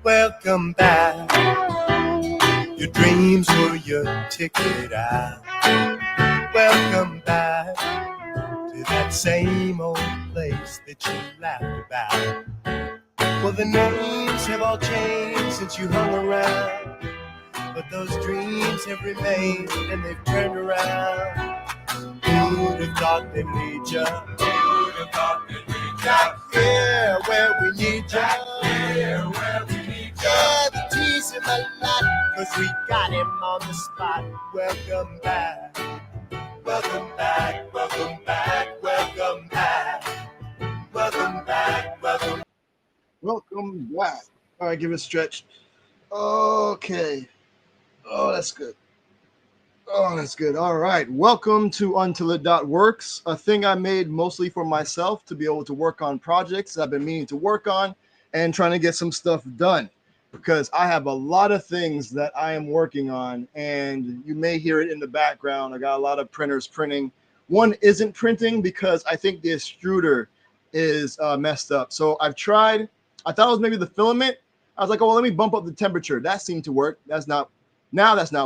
welcome back. Your dreams were your ticket out. Welcome back to that same old place that you laughed about. Well, the names have all changed since you hung around, but those dreams have remained and they've turned around. Who'd have thought they'd lead ya? Who'd have thought they'd lead ya? Back here where we need ya. Back here where we need ya. Yeah, the tease him a lot, 'cause we got him on the spot. Welcome back. Welcome back. Welcome back. Welcome back. Welcome back. Welcome. Welcome back. All right, give it a stretch. Okay. Oh, that's good. Oh, that's good. All right. Welcome to untilit.works, a thing I made mostly for myself to be able to work on projects I've been meaning to work on and trying to get some stuff done because I have a lot of things that I am working on, and you may hear it in the background. I got a lot of printers printing. One isn't printing because I think the extruder is messed up. So I've tried. I thought it was maybe the filament. I was like, oh, well, let me bump up the temperature. That seemed to work. That's not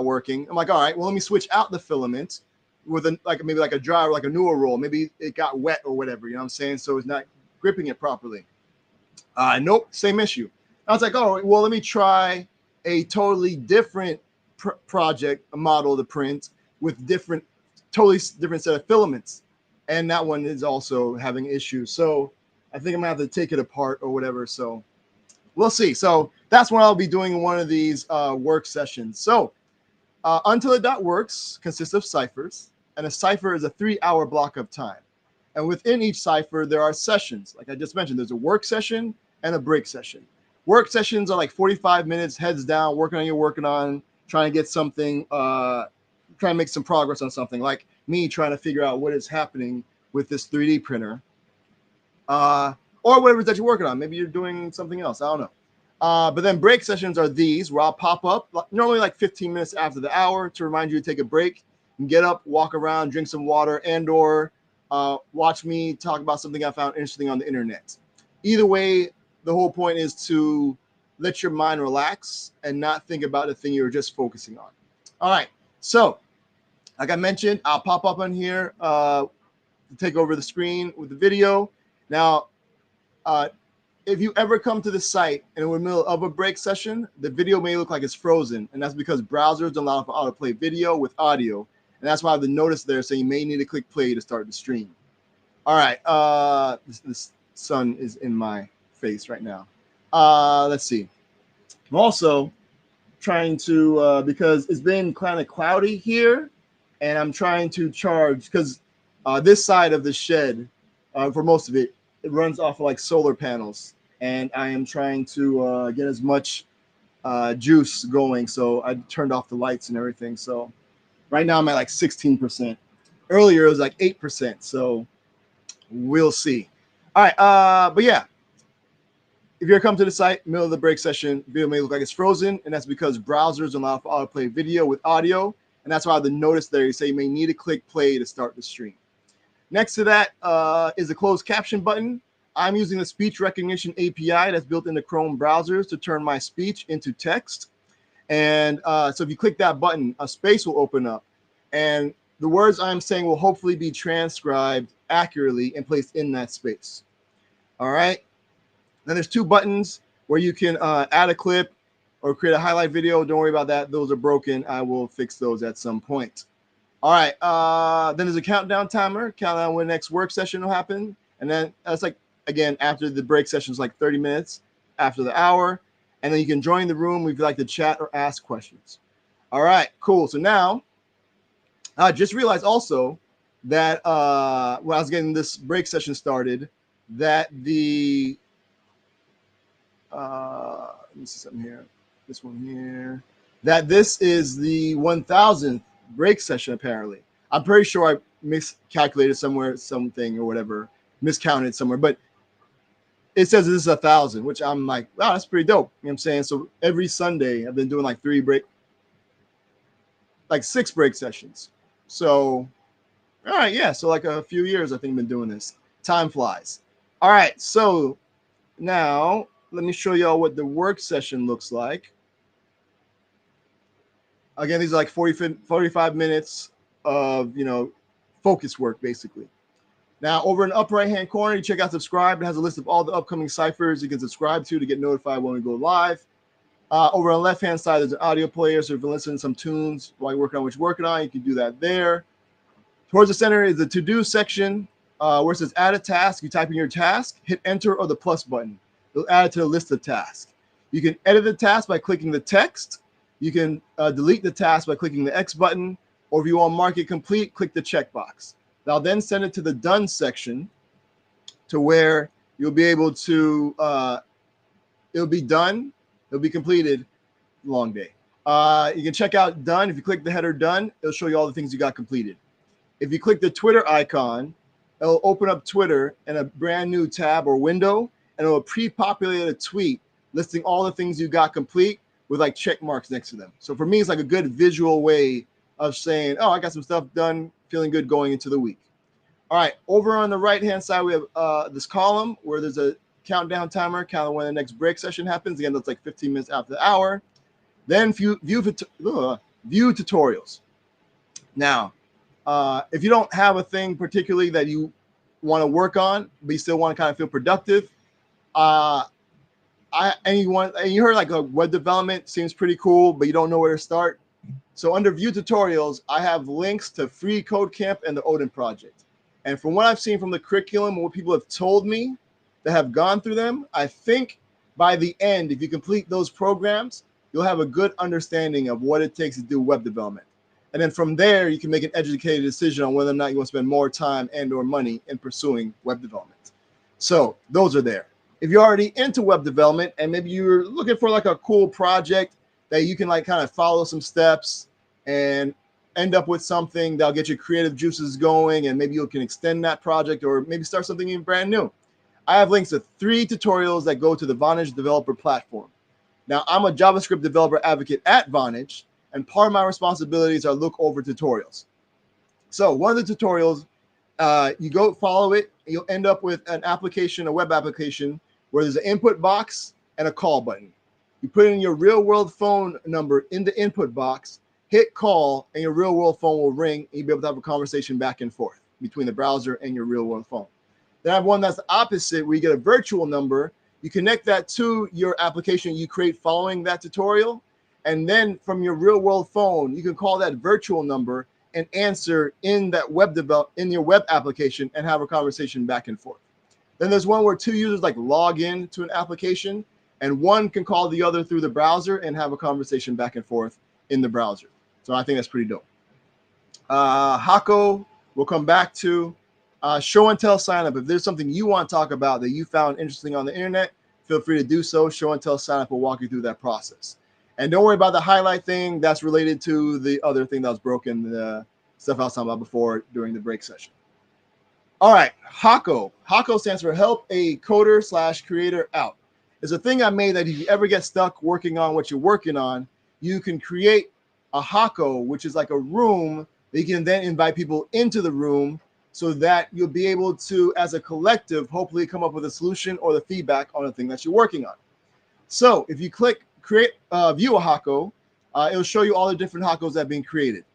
working. I'm like, all right, well, let me switch out the filament with maybe a dry or like a newer roll. Maybe it got wet or whatever, you know what I'm saying? So it's not gripping it properly. Nope, same issue. I was like, oh, well, let me try a totally different project, a model to print with totally different set of filaments. And that one is also having issues. So I think I'm gonna have to take it apart or whatever. So we'll see. So that's what I'll be doing in one of these work sessions. So untilit.works consists of ciphers, and a cipher is a 3-hour block of time. And within each cipher, there are sessions. Like I just mentioned, there's a work session and a break session. Work sessions are like 45 minutes, heads down, working on what you're working on, trying to get something, trying to make some progress on something, like me trying to figure out what is happening with this 3D printer. Or whatever it is that you're working on. Maybe you're doing something else. I don't know. But then break sessions are these, where I'll pop up normally like 15 minutes after the hour to remind you to take a break and get up, walk around, drink some water, and/or watch me talk about something I found interesting on the internet. Either way, the whole point is to let your mind relax and not think about the thing you're just focusing on. All right. So, like I mentioned, I'll pop up on here to take over the screen with the video. Now, if you ever come to the site and in the middle of a break session, the video may look like it's frozen, and that's because browsers don't allow for autoplay video with audio, and that's why I have the notice there saying you may need to click play to start the stream. All right, this sun is in my face right now. Let's see. I'm also trying to because it's been kind of cloudy here, and I'm trying to charge because this side of the shed, for most of it, it runs off of like solar panels, and I am trying to get as much juice going. So I turned off the lights and everything. So right now I'm at like 16%. Earlier it was like 8%. So we'll see. All right. But yeah, if you're come to the site, middle of the break session, video may look like it's frozen, and that's because browsers don't allow for autoplay video with audio, and that's why the notice there you say you may need to click play to start the stream. Next to that is the closed caption button. I'm using the speech recognition API that's built into Chrome browsers to turn my speech into text. And so if you click that button, a space will open up. And the words I'm saying will hopefully be transcribed accurately and placed in that space. All right. Then there's 2 buttons where you can add a clip or create a highlight video. Don't worry about that. Those are broken. I will fix those at some point. All right. Then there's a countdown timer. Count down when the next work session will happen. And then that's like, again, after the break session is like 30 minutes after the hour. And then you can join the room if you like to chat or ask questions. All right, cool. So now I just realized also that when I was getting this break session started, that the let me see something here. This one here. That this is the 1000th break session, apparently. I'm pretty sure I miscalculated somewhere, something or whatever, miscounted somewhere, but it says this is 1,000, which I'm like, wow, that's pretty dope. You know what I'm saying? So every Sunday I've been doing like 6 break sessions. So, all right, yeah. So like a few years, I think I've been doing this. Time flies. All right. So now let me show y'all what the work session looks like. Again, these are like 45 minutes of, focus work, basically. Now, over in the upper right-hand corner, you check out subscribe. It has a list of all the upcoming ciphers you can subscribe to get notified when we go live. Over on the left-hand side, there's an audio player, so if you're listening to some tunes while you're working on what you're working on, you can do that there. Towards the center is the to-do section where it says add a task. You type in your task, hit enter or the plus button. It'll add it to the list of tasks. You can edit the task by clicking the text. You can delete the task by clicking the X button, or if you want to mark it complete, click the checkbox. I'll then send it to the done section to where you'll be able to, it'll be done, it'll be completed, long day. You can check out done. If you click the header done, it'll show you all the things you got completed. If you click the Twitter icon, it'll open up Twitter in a brand new tab or window, and it'll pre-populate a tweet listing all the things you got complete with like check marks next to them. So for me, it's like a good visual way of saying, oh, I got some stuff done, feeling good going into the week. All right, over on the right-hand side, we have this column where there's a countdown timer, count when the next break session happens. Again, that's like 15 minutes after the hour. Then view tutorials. Now, if you don't have a thing particularly that you want to work on, but you still want to kind of feel productive, and you heard like web development seems pretty cool, but you don't know where to start. So under view tutorials, I have links to Free Code Camp and the Odin Project. And from what I've seen from the curriculum and what people have told me that have gone through them, I think by the end, if you complete those programs, you'll have a good understanding of what it takes to do web development. And then from there, you can make an educated decision on whether or not you want to spend more time and or money in pursuing web development. So those are there. If you're already into web development and maybe you're looking for like a cool project that you can like kind of follow some steps and end up with something that'll get your creative juices going, and maybe you can extend that project or maybe start something even brand new, I have links to 3 tutorials that go to the Vonage developer platform. Now, I'm a JavaScript developer advocate at Vonage, and part of my responsibilities are look over tutorials. So one of the tutorials, you go follow it, and you'll end up with an application, a web application, where there's an input box and a call button. You put in your real world phone number in the input box, hit call, and your real world phone will ring, and you'll be able to have a conversation back and forth between the browser and your real world phone. Then I have one that's the opposite, where you get a virtual number. You connect that to your application you create following that tutorial, and then from your real world phone, you can call that virtual number and answer in that in your web application and have a conversation back and forth. Then there's one where 2 users like log in to an application, and one can call the other through the browser and have a conversation back and forth in the browser. So I think that's pretty dope. Hako, we'll come back to. Show and tell sign up. If there's something you want to talk about that you found interesting on the internet, feel free to do so. Show and tell sign up will walk you through that process. And don't worry about the highlight thing. That's related to the other thing that was broken, the stuff I was talking about before during the break session. All right, Hako. Hako stands for Help a Coder / Creator Out. It's a thing I made that if you ever get stuck working on what you're working on, you can create a Hako, which is like a room that you can then invite people into the room so that you'll be able to, as a collective, hopefully come up with a solution or the feedback on the thing that you're working on. So if you click view a Hako, it'll show you all the different Hakos that have been created.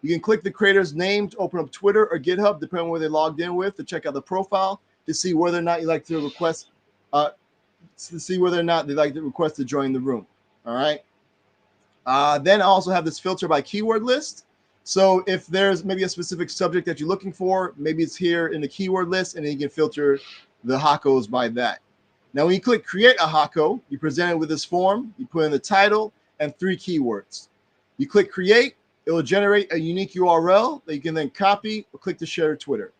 You can click the creator's name to open up Twitter or GitHub, depending on where they logged in with, to check out the profile to see whether or not you like to request, to see whether or not they like to request to join the room. All right. Then I also have this filter by keyword list. So if there's maybe a specific subject that you're looking for, maybe it's here in the keyword list, and then you can filter the Hakos by that. Now, when you click create a Hako, you're presented with this form. You put in the title and 3 keywords. You click create, it will generate a unique URL that you can then copy or click to share to Twitter.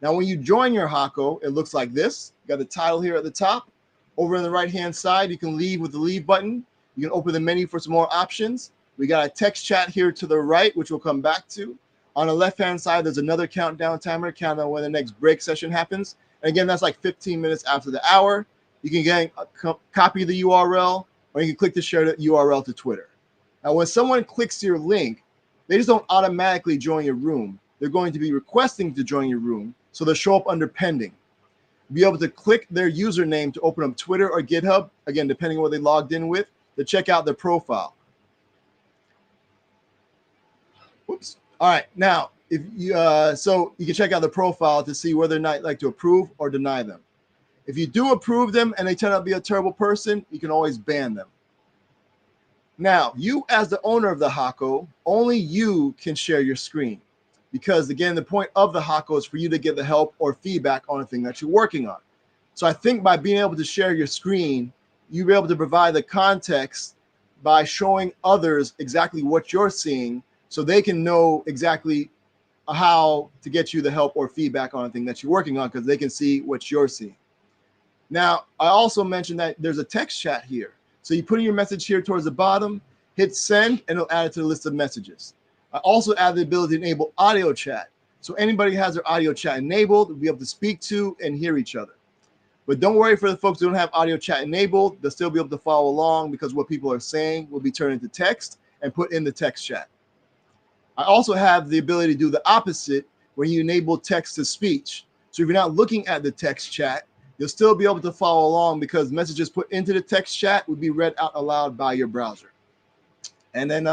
Now, when you join your Hako, it looks like this. You got the title here at the top. Over on the right-hand side, you can leave with the leave button. You can open the menu for some more options. We got a text chat here to the right, which we'll come back to. On the left-hand side, there's another countdown timer, countdown when the next break session happens. And again, that's like 15 minutes after the hour. You can again copy the URL, or you can click to share the URL to Twitter. Now, when someone clicks your link, they just don't automatically join your room. They're going to be requesting to join your room, so they'll show up under pending. be able to click their username to open up Twitter or GitHub, again, depending on what they logged in with, to check out their profile. Whoops. All right. Now, if you so you can check out the profile to see whether or not you'd like to approve or deny them. If you do approve them and they turn out to be a terrible person, you can always ban them. Now, you as the owner of the Hako, only you can share your screen. Because again, the point of the Hako is for you to get the help or feedback on a thing that you're working on. So I think by being able to share your screen, you'll be able to provide the context by showing others exactly what you're seeing so they can know exactly how to get you the help or feedback on a thing that you're working on because they can see what you're seeing. Now, I also mentioned that there's a text chat here. So you put in your message here towards the bottom, hit send, and it'll add it to the list of messages. I also add the ability to enable audio chat. So anybody who has their audio chat enabled will be able to speak to and hear each other. But don't worry for the folks who don't have audio chat enabled. They'll still be able to follow along because what people are saying will be turned into text and put in the text chat. I also have the ability to do the opposite when you enable text to speech. So if you're not looking at the text chat, you'll still be able to follow along because messages put into the text chat would be read out aloud by your browser. And then,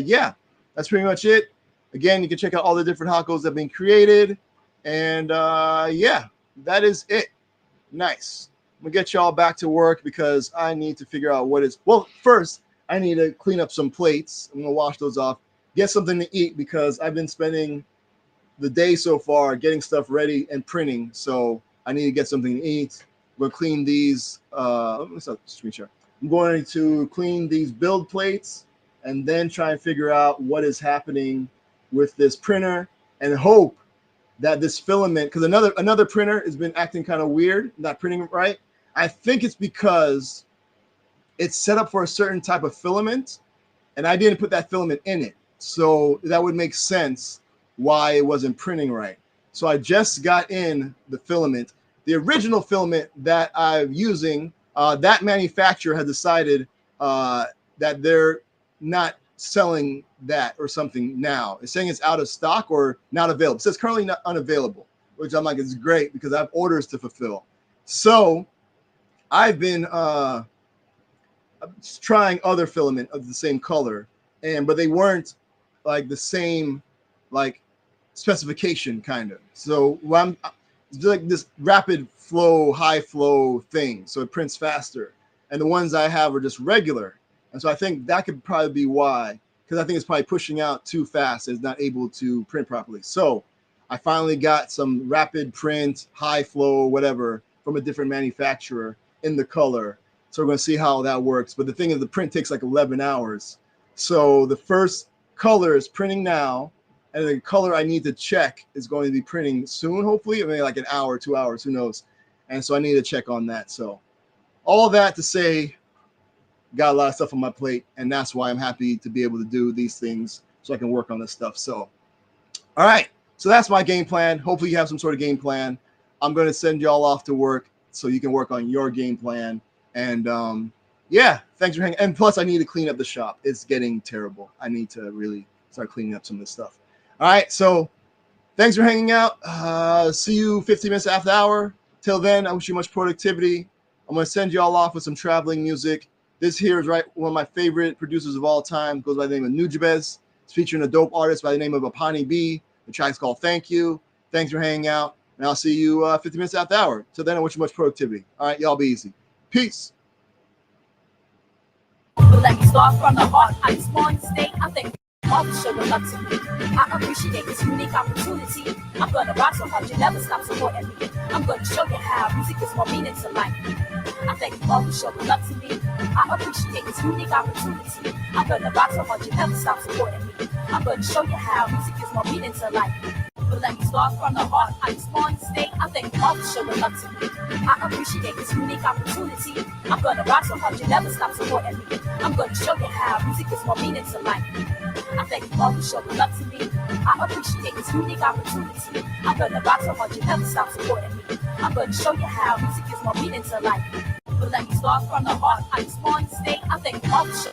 yeah, that's pretty much it. Again, you can check out all the different Hakos that have been created. And yeah, that is it. Nice. I'm going to get y'all back to work because I need to figure out what is. Well, first, I need to clean up some plates. I'm going to wash those off, get something to eat because I've been spending the day so far getting stuff ready and printing. So I need to get something to eat. We'll clean these. Let me start the screen share. I'm going to clean these build plates and then try and figure out what is happening with this printer and hope that this filament, because another printer has been acting kind of weird, not printing right. I think it's because it's set up for a certain type of filament, and I didn't put that filament in it. So that would make sense why it wasn't printing right. So I just got in the filament. The original filament that I'm using, that manufacturer has decided that they're not selling that or something now. It's saying it's out of stock or not available. It says currently not unavailable, which I'm like, it's great because I have orders to fulfill. So I've been trying other filament of the same color, but they weren't like the same like specification kind of. So it's like this rapid flow, high flow thing. So it prints faster. And the ones I have are just regular. And so I think that could probably be why, because I think it's probably pushing out too fast and it's not able to print properly. So I finally got some rapid print, high flow, whatever, from a different manufacturer in the color. So we're going to see how that works. But the thing is, the print takes like 11 hours. So the first color is printing now, and the color I need to check is going to be printing soon, hopefully, maybe like an hour, 2 hours, who knows. And so I need to check on that. So all that to say, got a lot of stuff on my plate, and that's why I'm happy to be able to do these things so I can work on this stuff. So, all right. So that's my game plan. Hopefully you have some sort of game plan. I'm going to send y'all off to work so you can work on your game plan. And yeah, thanks for hanging. And plus, I need to clean up the shop. It's getting terrible. I need to really start cleaning up some of this stuff. All right. So thanks for hanging out. See you 15 minutes after the hour. Till then, I wish you much productivity. I'm going to send y'all off with some traveling music. This here is one of my favorite producers of all time. Goes by the name of Nujabez. It's featuring a dope artist by the name of Apani B. The track's called Thank You. Thanks for hanging out. And I'll see you 50 minutes after the hour. Till then, I wish you much productivity. All right, y'all be easy. Peace. But let me start from the heart. I just want to stay. I think all the show love to me. I appreciate this unique opportunity. I'm gonna rock so hard you never stop supporting me. I'm gonna show you how music is more meaning to life. I thank you all for showing love to me. I appreciate this unique opportunity. I'm gonna rock so hard you never stop supporting me. I'm gonna show you how music is more meaning to life. But let me start from the heart. I just want to stay. I thank you all for showing love to me. I appreciate this unique opportunity. I'm gonna rock so hard you never stop supporting me. I'm gonna show you how music is more meaning to life. I thank you all for showing love to me. I appreciate this unique opportunity. I'm gonna rock so hard you never stop supporting me. I'm gonna show you how music is more meaning to life. But let me start from the heart. I just want to stay. I thank you all for